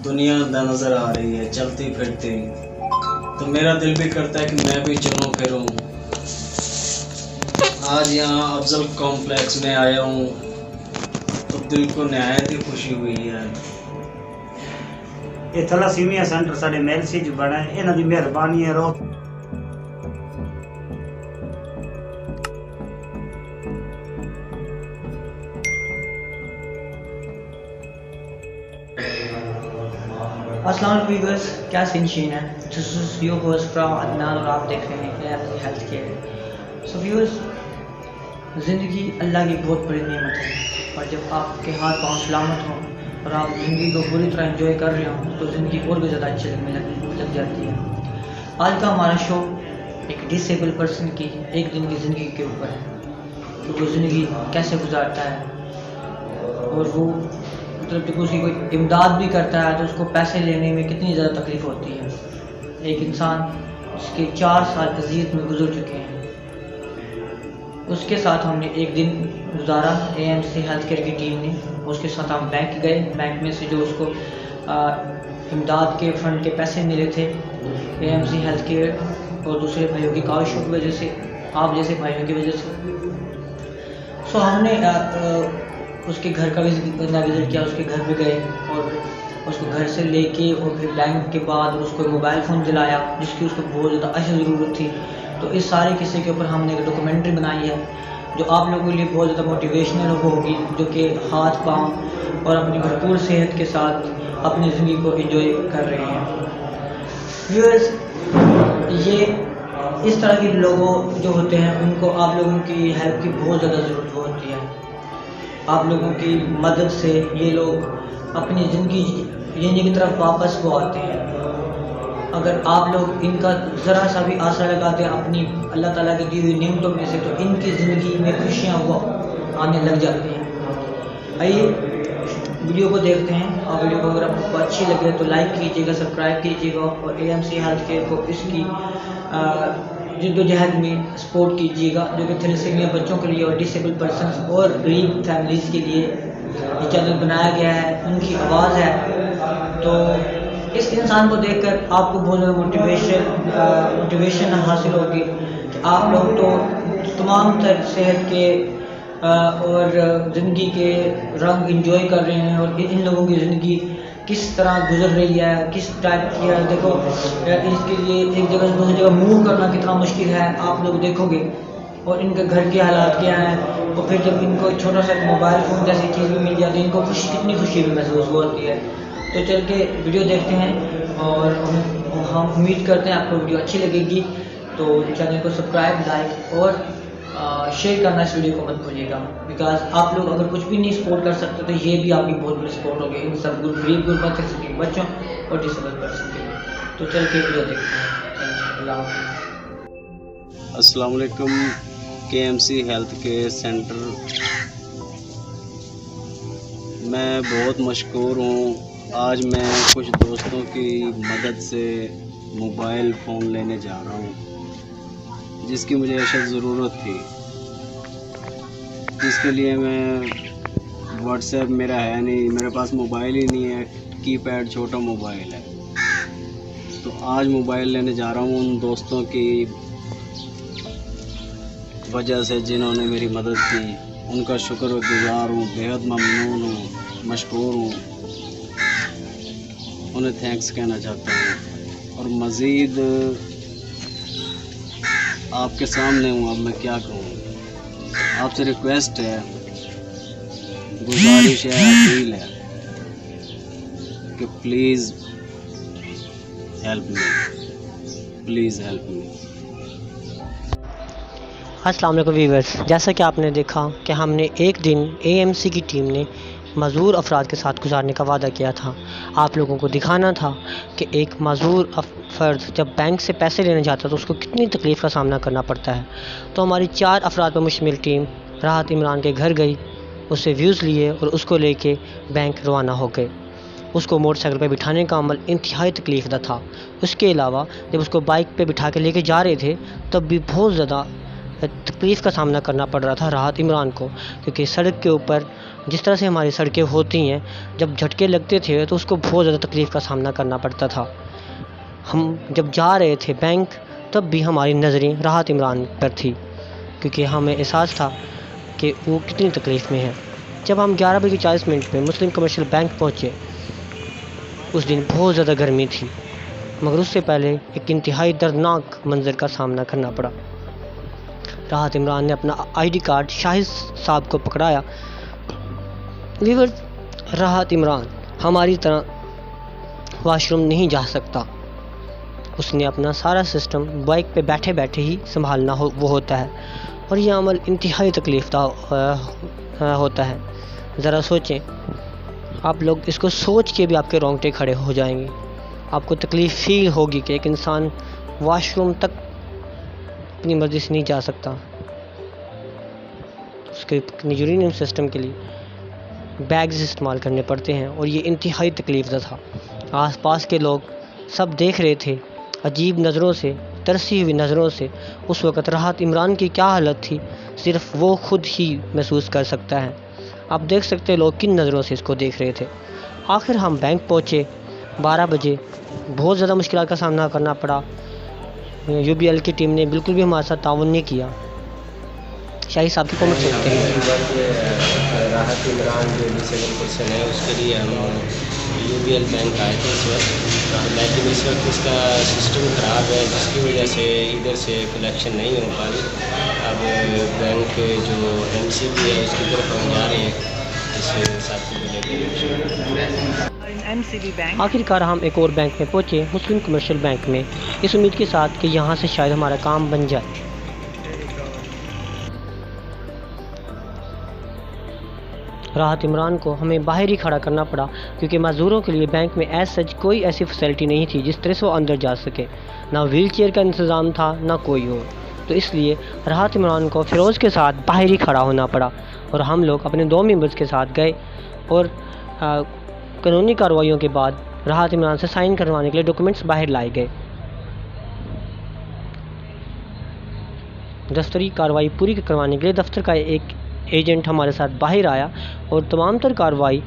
दुनिया नज़र आ रही है चलती फिरती, तो मेरा दिल भी करता है कि मैं भी चलूँ फिरूँ। आज यहाँ अफजल कॉम्प्लेक्स में आया हूँ तो दिल को नहायत ही खुशी हुई है। ये थैलासीमिया सेंटर साढ़े मेल से जो बना है, इन्हों की मेहरबानी है। रो अस्सलाम वालेकुम व्यूअर्स, क्या सीन है। This is your host from Adnan और आप देख रहे हैं AMC health care. So viewers, ज़िंदगी अल्लाह की बहुत बड़ी नेमत है और जब आपके हाथ पाँव सलामत हों और आप ज़िंदगी को पूरी तरह एंजॉय कर रहे हों तो ज़िंदगी और भी ज़्यादा अच्छी लगने लग जाती है। आज का हमारा शो एक डिसेबल पर्सन की एक दिन की ज़िंदगी के ऊपर है कि वो ज़िंदगी कैसे गुजारता है और वो मतलब जब उसकी कोई इमदाद भी करता है तो उसको पैसे लेने में कितनी ज़्यादा तकलीफ़ होती है। एक इंसान जिसके 4 साल अज़ियत में गुजर चुके हैं, उसके साथ हमने एक दिन गुजारा एएमसी हेल्थ केयर की टीम ने। उसके साथ हम बैंक गए, बैंक में से जो उसको इमदाद के फंड के पैसे मिले थे एएमसी हेल्थ केयर और दूसरे भाइयों की काविशों की वजह से, आप जैसे भाइयों की वजह से। सो हमने उसके घर का विजिट किया, उसके घर पे गए और उसको घर से लेके और फिर बैंक के बाद उसको मोबाइल फ़ोन दिलाया जिसकी उसको बहुत ज़्यादा अशद ज़रूरत थी। तो इस सारे किस्से के ऊपर हमने एक डॉक्यूमेंट्री बनाई है जो आप लोगों के लिए बहुत ज़्यादा मोटिवेशनल होगी, जो कि हाथ पाँव और अपनी भरपूर सेहत के साथ अपनी ज़िंदगी को एंजॉय कर रहे हैं। व्यूअर्स, ये इस तरह के लोगों जो होते हैं उनको आप लोगों की हेल्प की बहुत ज़्यादा ज़रूरत होती है। आप लोगों की मदद से ये लोग अपनी ज़िंदगी जीने की तरफ वापस वो आते हैं। अगर आप लोग इनका ज़रा सा भी आसरा लगाते हैं अपनी अल्लाह ताला की दी हुई नेमतों में से, तो इनकी ज़िंदगी में खुशियाँ वो आने लग जाती हैं। आइए वीडियो को देखते हैं और वीडियो को अगर आपको अच्छी लगे तो लाइक कीजिएगा, सब्सक्राइब कीजिएगा और एएमसी हेल्थ केयर को इसकी जद्दोजहद में सपोर्ट कीजिएगा, जो कि थैलेसीमिया बच्चों के लिए और डिसेबल पर्सन्स और गरीब फैमिलीज़ के लिए ये चैनल बनाया गया है, उनकी आवाज़ है। तो इस इंसान को देखकर आपको बहुत ज़्यादा मोटिवेशन हासिल होगी कि आप लोग तो तमाम तर सेहत के और ज़िंदगी के रंग इंजॉय कर रहे हैं और इन लोगों की ज़िंदगी किस तरह गुजर रही है, किस टाइप की है। देखो, इसके लिए एक जगह से दूसरी जगह मूव करना कितना मुश्किल है आप लोग देखोगे, और इनके घर के हालात क्या हैं। और फिर जब इनको छोटा सा मोबाइल फ़ोन जैसी चीज़ भी मिल जाती है, इनको खुशी कितनी खुशी भी महसूस होती है। तो चल के वीडियो देखते हैं और हम उम्मीद करते हैं आपको वीडियो अच्छी लगेगी। तो चैनल को सब्सक्राइब, लाइक और शेयर करना इस वीडियो को मत भूलिएगा, बिकॉज आप लोग अगर कुछ भी नहीं सपोर्ट कर सकते तो ये भी आपकी बहुत बड़ी सपोर्ट होगी इन सब गरीब गुरबत के बच्चों और डिसेबल पर्सन के लिए। तो चल के वीडियो देखते हैं। अस्सलाम वालेकुम। केएमसी हेल्थ केयर सेंटर, मैं बहुत मशकूर हूँ। आज मैं कुछ दोस्तों की मदद से मोबाइल फ़ोन लेने जा रहा हूँ जिसकी मुझे अशद ज़रूरत थी, जिसके लिए मैं व्हाट्सएप मेरा है नहीं, मेरे पास मोबाइल ही नहीं है, कीपैड छोटा मोबाइल है। तो आज मोबाइल लेने जा रहा हूँ उन दोस्तों की वजह से जिन्होंने मेरी मदद की। उनका शुक्रगुज़ार हूँ, बेहद ममनून हूँ, मशकूर हूँ, उन्हें थैंक्स कहना चाहता हूँ। और मज़ीद आपके सामने हूँ, अब मैं क्या कहूँ। आपसे रिक्वेस्ट है, गुजारिश है, अपील है कि please help me, please help me. अस्सलाम वालेकुम व्यूअर्स, जैसा कि आपने देखा कि हमने एक दिन एएमसी की टीम ने मज़दूर अफराद के साथ गुजारने का वादा किया था। आप लोगों को दिखाना था कि एक मज़दूर फ़र्द जब बैंक से पैसे लेने जाता है तो उसको कितनी तकलीफ़ का सामना करना पड़ता है। तो हमारी 4 अफराद पर मुश्तमिल टीम राहत इमरान के घर गई, उससे व्यूज़ लिए और उसको लेके बैंक रवाना हो गए। उसको मोटरसाइकिल पर बिठाने का अमल इंतहाई तकलीफ़ दा था। उसके अलावा जब उसको बाइक पे बिठा के लेके जा रहे थे तब भी बहुत ज़्यादा तकलीफ़ का सामना करना पड़ रहा था राहत इमरान को, क्योंकि सड़क के ऊपर जिस तरह से हमारी सड़कें होती हैं, जब झटके लगते थे तो उसको बहुत ज़्यादा तकलीफ़ का सामना करना पड़ता था। हम जब जा रहे थे बैंक, तब भी हमारी नज़रें राहत इमरान पर थी, क्योंकि हमें एहसास था कि वो कितनी तकलीफ़ में है। जब हम 11:40 पे मुस्लिम कमर्शियल बैंक पहुँचे, उस दिन बहुत ज़्यादा गर्मी थी, मगर उससे पहले एक इंतहाई दर्दनाक मंज़र का सामना करना पड़ा। राहत इमरान ने अपना ID कार्ड शाहिद साहब को पकड़ाया। राहत इमरान हमारी तरह वाशरूम नहीं जा सकता। उसने अपना सारा सिस्टम बाइक पे बैठे बैठे ही संभालना वो होता है, और यह अमल इंतहाई तकलीफ़ होता है। ज़रा सोचें, आप लोग इसको सोच के भी आपके रोंगटे खड़े हो जाएंगे। आपको तकलीफ़ फील होगी कि एक इंसान वॉशरूम तक अपनी मर्ज़ी से नहीं जा सकता। उसके यूरिनियम सिस्टम के लिए बैग्स इस्तेमाल करने पड़ते हैं, और ये इंतहाई तकलीफ़ था। आसपास के लोग सब देख रहे थे अजीब नज़रों से, तरसी हुई नज़रों से। उस वक़्त राहत इमरान की क्या हालत थी, सिर्फ़ वो खुद ही महसूस कर सकता है। आप देख सकते हैं लोग किन नज़रों से इसको देख रहे थे। आखिर हम बैंक पहुँचे 12 बजे। बहुत ज़्यादा मुश्किल का सामना करना पड़ा। UBL की टीम ने बिल्कुल भी हमारे साथ ताउन नहीं किया। शाही साहब की कमेंट सुनते हैं। राहत इमरान जो डिसेबल पर्सन है, उसके लिए हम UBL बैंक आए थे इस वक्त, लेकिन इस वक्त इसका सिस्टम ख़राब है, जिसकी वजह से इधर से कलेक्शन नहीं हो पा रही। अब बैंक जो MCB है उसकी तरफ हम जा रहे हैं इस साथी को लेकर। आखिरकार हम एक और बैंक में पहुँचे, मुस्लिम कमर्शियल बैंक में, इस उम्मीद के साथ कि यहाँ से शायद हमारा काम बन जाए। राहत इमरान को हमें बाहर ही खड़ा करना पड़ा, क्योंकि मज़दूरों के लिए बैंक में एज सच कोई ऐसी फैसिलिटी नहीं थी जिस तरह से वो अंदर जा सके। ना व्हील चेयर का इंतज़ाम था, ना कोई और। तो इसलिए राहत इमरान को फ़िरोज़ के साथ बाहर ही खड़ा होना पड़ा, और हम लोग अपने 2 मेंबर्स के साथ गए, और कानूनी कार्रवाइयों के बाद राहत इमरान से साइन करवाने के लिए डॉक्यूमेंट्स बाहर लाए गए। दफ्तरी कार्रवाई पूरी करवाने के लिए दफ्तर का एक एजेंट हमारे साथ बाहर आया, और तमाम तर कार्रवाई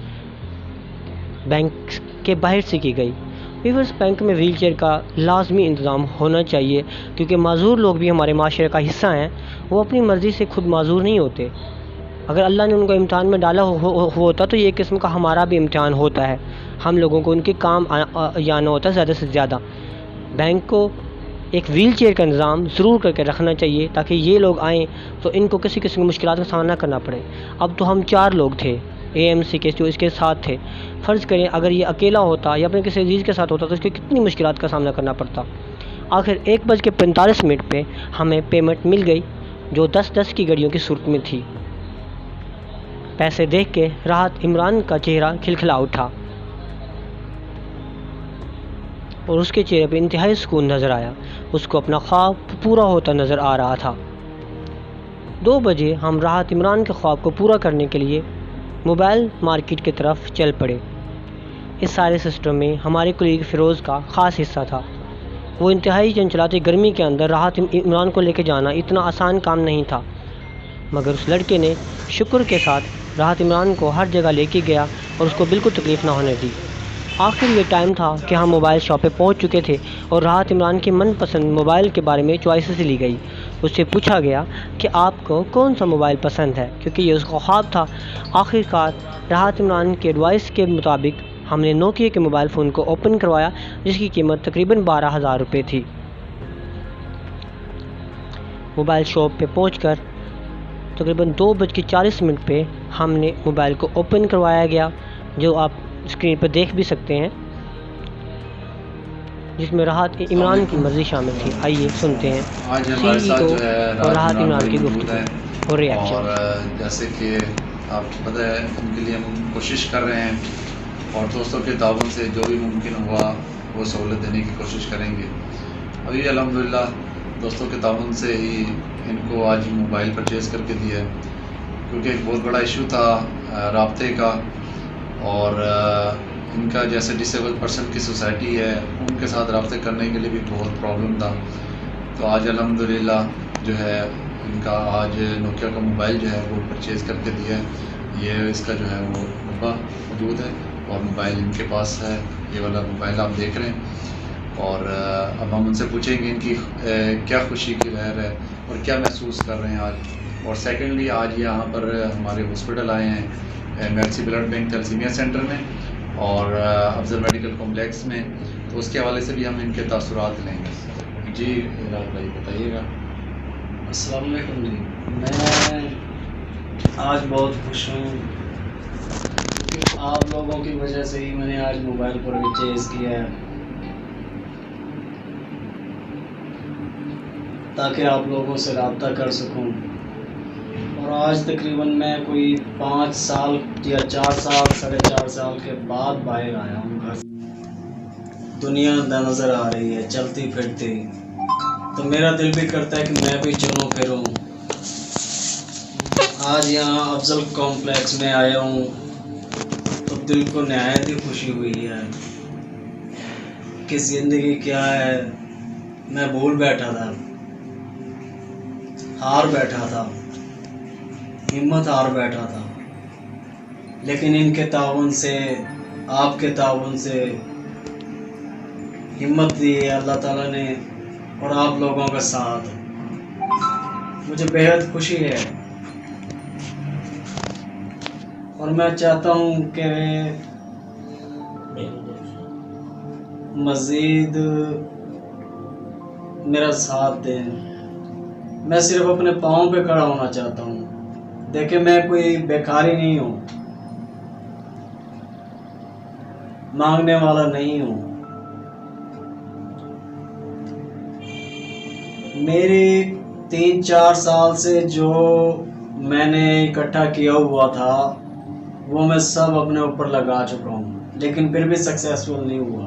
बैंक के बाहर से की गई। वीवर्स, बैंक में व्हील चेयर का लाजमी इंतज़ाम होना चाहिए, क्योंकि माजूर लोग भी हमारे माशरे का हिस्सा हैं। वो अपनी मर्ज़ी से खुद माजूर नहीं होते। अगर अल्लाह ने उनको इम्तिहान में डाला होता तो ये एक किस्म का हमारा भी इम्तिहान होता है। हम लोगों को उनके काम आना होता है ज़्यादा से ज़्यादा। बैंक को एक व्हील चेयर का इंतज़ाम ज़रूर करके रखना चाहिए, ताकि ये लोग आएँ तो इनको किसी किस्म की मुश्किलात का सामना करना पड़े। अब तो हम 4 लोग थे AMC के जो इसके साथ थे। फ़र्ज़ करें अगर ये अकेला होता या अपने किसी अजीज़ के साथ होता तो इसके कितनी मुश्किलात का सामना करना पड़ता। आखिर 1:45 पे हमें पेमेंट मिल गई, जो 10-10 की घड़ियों की सूरत में थी। पैसे देख के राहत इमरान का चेहरा खिलखिला उठा, और उसके चेहरे पे इंतहाई सुकून नज़र आया। उसको अपना ख्वाब पूरा होता नज़र आ रहा था। 2 बजे हम राहत इमरान के ख्वाब को पूरा करने के लिए मोबाइल मार्केट की तरफ चल पड़े। इस सारे सिस्टम में हमारे कुलीग फ़िरोज़ का ख़ास हिस्सा था। वो इंतहाई चंचलाती गर्मी के अंदर राहत इमरान को लेकर जाना इतना आसान काम नहीं था, मगर उस लड़के ने शुक्र के साथ राहत इमरान को हर जगह लेके गया और उसको बिल्कुल तकलीफ़ ना होने दी। आखिर ये टाइम था कि हम मोबाइल शॉप पे पहुंच चुके थे, और राहत इमरान की मनपसंद मोबाइल के बारे में चॉइसेस ली गई। उससे पूछा गया कि आपको कौन सा मोबाइल पसंद है, क्योंकि ये उसका ख्वाब था। आखिरकार राहत इमरान के एडवाइस के मुताबिक हमने नोकिया के मोबाइल फ़ोन को ओपन करवाया, जिसकी कीमत तकरीबन 12,000 रुपये थी। मोबाइल शॉप पे पहुंचकर तकरीबन 2:40 पे हमने मोबाइल को ओपन करवाया गया, जो आप स्क्रीन पर देख भी सकते हैं, जिसमें राहत इमरान की मर्ज़ी शामिल थी। आइए सुनते हैं CEO और राहत इमरान की गुफ्तगू और रिएक्शन। और जैसे कि आपको पता है, उनके लिए हम कोशिश कर रहे हैं, और दोस्तों के ताउन से जो भी मुमकिन हुआ वो सहूलत देने की कोशिश करेंगे। अभी अल्हम्दुलिल्लाह दोस्तों के ताउन से ही इनको आज मोबाइल परचेज़ करके दिया है, क्योंकि एक बहुत बड़ा इशू था राब्ते का, और इनका जैसे डिसेबल पर्सन की सोसाइटी है उनके साथ रब्ते करने के लिए भी बहुत प्रॉब्लम था। तो आज अल्हम्दुलिल्लाह जो है इनका आज नोकिया का मोबाइल जो है वो परचेज़ करके दिया है। ये इसका जो है वो डब्बा मौजूद है और मोबाइल इनके पास है, ये वाला मोबाइल आप देख रहे हैं। और अब हम उनसे पूछेंगे इनकी क्या खुशी की लहर है और क्या महसूस कर रहे हैं आज। और सेकेंडली आज यहाँ पर हमारे हॉस्पिटल आए हैं मेल्सी ब्लड बैंक थैलेसीमिया सेंटर में और अफजल मेडिकल कॉम्प्लेक्स में, तो उसके हवाले से भी हम इनके तासुरात लेंगे। जी राज भाई बताइएगा। अस्सलाम वालेकुम जी। मैं आज बहुत खुश हूँ क्योंकि आप लोगों की वजह से ही मैंने आज मोबाइल परचेज़ किया है, ताकि आप लोगों से रब्ता कर सकूं। और आज तकरीबन मैं कोई 5 साल या 4 साल 4.5 साल के बाद बाहर आया हूँ घर। दुनिया नज़र आ रही है चलती फिरती, तो मेरा दिल भी करता है कि मैं भी चलूँ फिरूँ। आज यहाँ अफजल कॉम्प्लेक्स में आया हूँ तो दिल को नहायत ही खुशी हुई है कि ज़िंदगी क्या है। मैं भूल बैठा था, हार बैठा था, हिम्मत हार बैठा था, लेकिन इनके ताउन से, आपके ताउन से हिम्मत दी है अल्लाह ताला ने और आप लोगों का साथ। मुझे बेहद खुशी है और मैं चाहता हूँ कि मज़ीद मेरा साथ दें। मैं सिर्फ अपने पाँव पे खड़ा होना चाहता हूँ। देखिए मैं कोई बेकारी नहीं हूँ, मांगने वाला नहीं हूँ। मेरी 3-4 साल से जो मैंने इकट्ठा किया हुआ था वो मैं सब अपने ऊपर लगा चुका हूँ, लेकिन फिर भी सक्सेसफुल नहीं हुआ।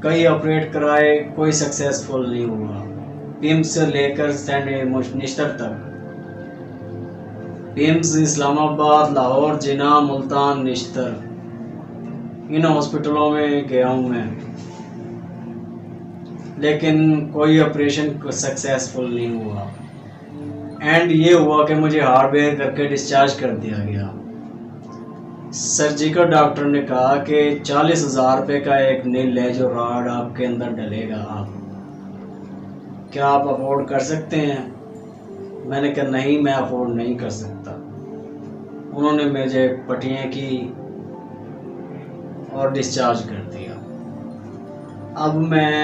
कई ऑपरेट कराए, कोई सक्सेसफुल नहीं हुआ। पिम्स से लेकर सेंट निश्तर तक, पिम्स, इस्लामाबाद, लाहौर, जिना, मुल्तान, निश्तर, इन हॉस्पिटलों में गया हूँ मैं, लेकिन कोई ऑपरेशन सक्सेसफुल नहीं हुआ। एंड ये हुआ कि मुझे हार्डवेयर करके डिस्चार्ज कर दिया गया। सर्जिकल डॉक्टर ने कहा कि 40,000 रुपये का एक नील है जो रॉड आपके अंदर डलेगा, आप क्या आप अफोर्ड कर सकते हैं? मैंने कहा नहीं, मैं अफोर्ड नहीं कर सकता। उन्होंने मुझे पट्टियाँ की और डिस्चार्ज कर दिया। अब मैं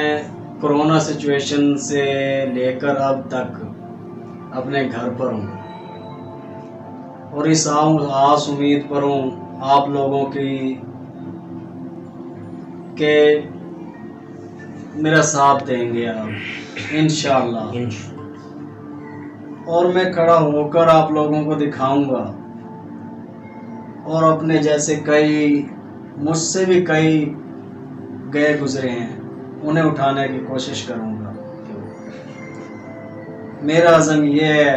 कोरोना सिचुएशन से लेकर अब तक अपने घर पर हूँ और इस आस उम्मीद पर हूँ आप लोगों की के मेरा साथ देंगे आप इंशाअल्लाह। और मैं खड़ा होकर आप लोगों को दिखाऊंगा और अपने जैसे कई, मुझसे भी कई गए गुजरे हैं, उन्हें उठाने की कोशिश करूंगा। मेरा अज़म ये है,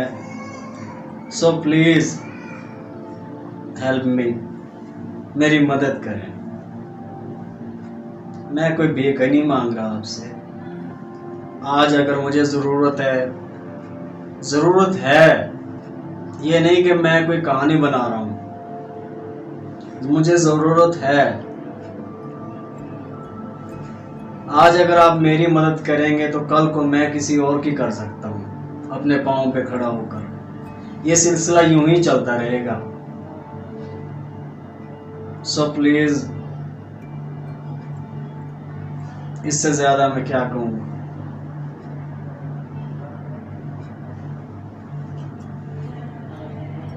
सो प्लीज़ हेल्प मी, मेरी मदद करें। मैं कोई भीख नहीं मांग रहा आपसे। आज अगर मुझे ज़रूरत है, ये नहीं कि मैं कोई कहानी बना रहा हूँ, मुझे ज़रूरत है। आज अगर आप मेरी मदद करेंगे तो कल को मैं किसी और की कर सकता हूँ अपने पाँव पे खड़ा होकर। ये सिलसिला यूं ही चलता रहेगा। सो प्लीज़, इससे ज़्यादा मैं क्या कहूँ।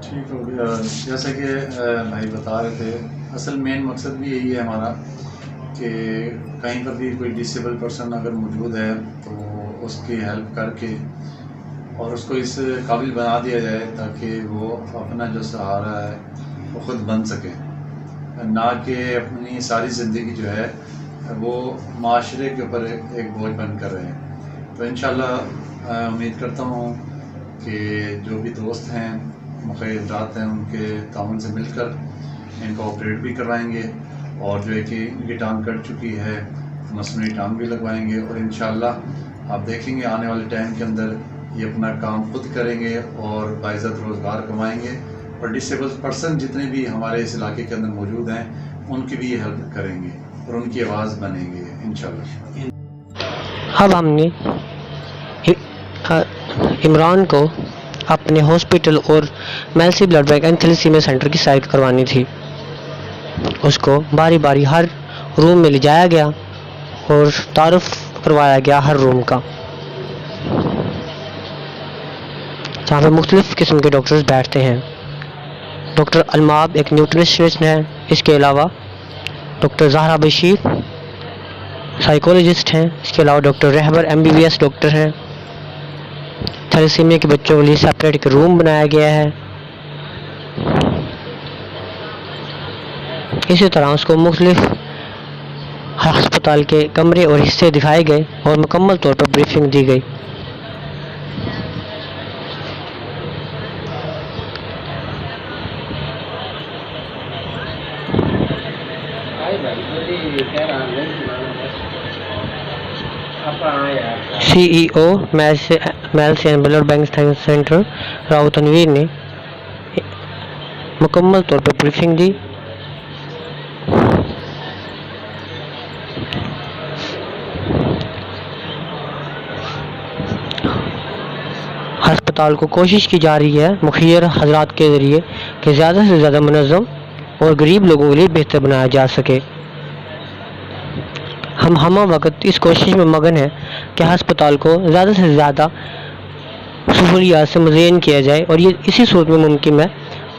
ठीक हो गया। जैसे कि भाई बता रहे थे, असल मेन मकसद भी यही है हमारा कि कहीं पर भी कोई डिसेबल पर्सन अगर मौजूद है तो उसकी हेल्प करके और उसको इस काबिल बना दिया जाए ताकि वो अपना जो सहारा है वो ख़ुद बन सके, ना कि अपनी सारी ज़िंदगी जो है वो माशरे के ऊपर एक बोझ बन कर रहे हैं। तो इंशाल्लाह उम्मीद करता हूँ कि जो भी दोस्त हैं, मुखियात हैं, उनके ताउन से मिलकर इनको ऑपरेट भी करवाएंगे और जो है कि इनकी टांग कट चुकी है मसनूई टांग भी लगवाएंगे और इंशाल्लाह आप देखेंगे आने वाले टाइम के अंदर ये अपना काम खुद करेंगे और बाइज़्ज़त रोज़गार कमाएंगे और डिसेबल पर्सन जितने भी हमारे इस इलाके के अंदर मौजूद हैं उनकी भी हेल्प करेंगे और उनकी आवाज़ बनेंगे इंशाल्लाह। अब हमने इमरान को अपने हॉस्पिटल और मेल्सी blood bank and thalassemia centre की सैर करवानी थी। उसको बारी बारी हर रूम में ले जाया गया और तारुफ करवाया गया हर रूम का, जहाँ पर मुख्तलिफ़ किस्म के डॉक्टर्स बैठते हैं। डॉक्टर अलमाब एक न्यूट्रिशनिस्ट हैं, इसके अलावा डॉक्टर ज़हरा बशीर साइकोलॉजिस्ट हैं, इसके अलावा डॉक्टर रहबर MBBS डॉक्टर हैं। थैलेसीमिया के बच्चों के लिए सेपरेट एक रूम बनाया गया है। इसी तरह उसको मुख्तलिफ अस्पताल के कमरे और हिस्से दिखाए गए और मुकम्मल तौर पर ब्रीफिंग दी गई। CEO Mailsi and blood bank centre Rao Tanveer ने मुकम्मल तौर पर ब्रीफिंग दी। अस्पताल को कोशिश की जा रही है मुखियर हजरात के ज़रिए कि ज़्यादा से ज़्यादा मुनज़्ज़म और गरीब लोगों के लिए बेहतर बनाया जा सके। हम वक्त इस कोशिश में मगन हैं कि अस्पताल को ज़्यादा से ज़्यादा सहूलियात से मुज़य्यन किया जाए और ये इसी सूरत में मुमकिन है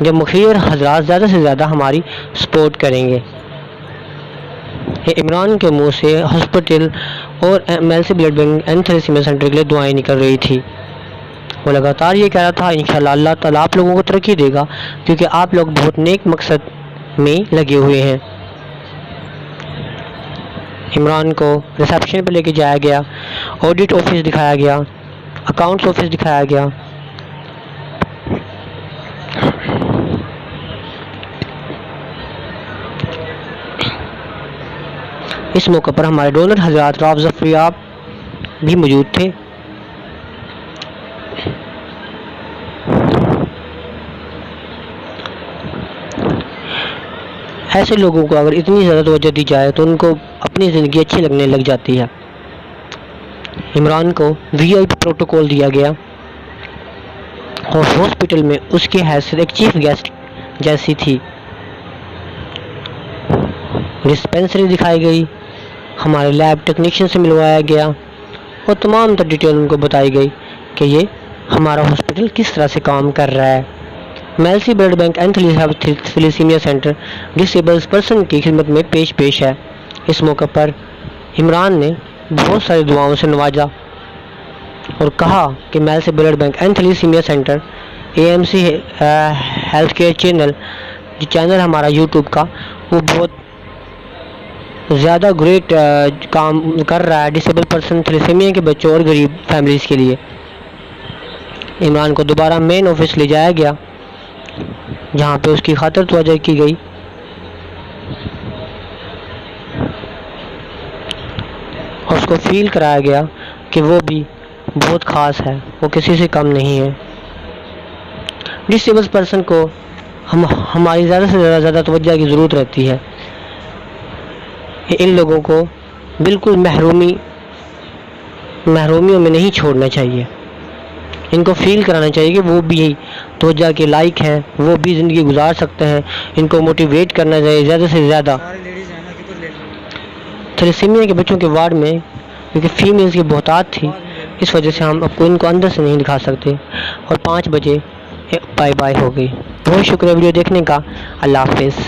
जब मुखियर हजरात ज़्यादा से ज़्यादा हमारी सपोर्ट करेंगे। इमरान के मुंह से हॉस्पिटल और मेल्सी blood bank and thalassemia centre के लिए दुआएं निकल रही थी। वो लगातार ये कह रहा था इंशाल्लाह अल्लाह ताला आप लोगों को तरक्की देगा, क्योंकि आप लोग बहुत नेक मकसद में लगे हुए हैं। इमरान को रिसेप्शन पे लेके जाया गया, ऑडिट ऑफिस दिखाया गया, अकाउंट्स ऑफिस दिखाया गया। इस मौके पर हमारे डोनर हजरात राव ज़फ़रियाब भी मौजूद थे। ऐसे लोगों को अगर इतनी ज़्यादा तवज्जो दी जाए तो उनको अपनी ज़िंदगी अच्छी लगने लग जाती है। इमरान को VIP प्रोटोकॉल दिया गया और हॉस्पिटल में उसकी हैसियत एक चीफ गेस्ट जैसी थी। डिस्पेंसरी दिखाई गई, हमारे लैब टेक्नीशियन से मिलवाया गया और तमाम तर डिटेल उनको बताई गई कि ये हमारा हॉस्पिटल किस तरह से काम कर रहा है। Mailsi blood bank and thalassemia centre disabled person की खिदमत में पेश है। इस मौके पर इमरान ने बहुत सारी दुआओं से नवाजा और कहा कि Mailsi blood bank and thalassemia centre AMC health care channel, जो चैनल हमारा YouTube का, वो बहुत ज़्यादा ग्रेट काम कर रहा है डिसेबल पर्सन थैलेसीमिया के बच्चों और गरीब फैमिलीज़ के लिए। इमरान को दोबारा मेन ऑफिस ले जाया गया जहाँ पे उसकी खातिर तवज्जो की गई और उसको फील कराया गया कि वो भी बहुत ख़ास है, वो किसी से कम नहीं है। डिसेबल पर्सन को हमारी ज़्यादा से ज़्यादा तवज्जो की ज़रूरत रहती है। इन लोगों को बिल्कुल महरूमियों में नहीं छोड़ना चाहिए। इनको फील कराना चाहिए कि वो भी तवज्जो के लायक हैं, वो भी ज़िंदगी गुजार सकते हैं। इनको मोटिवेट करना चाहिए ज़्यादा से ज़्यादा। थैलेसीमिया के बच्चों के वार्ड में क्योंकि फीमेल्स की बहुतात थी, इस वजह से हम आपको इनको अंदर से नहीं दिखा सकते और 5 बजे बाय बाय हो गई। बहुत शुक्रिया वीडियो देखने का। अल्लाह हाफिज़।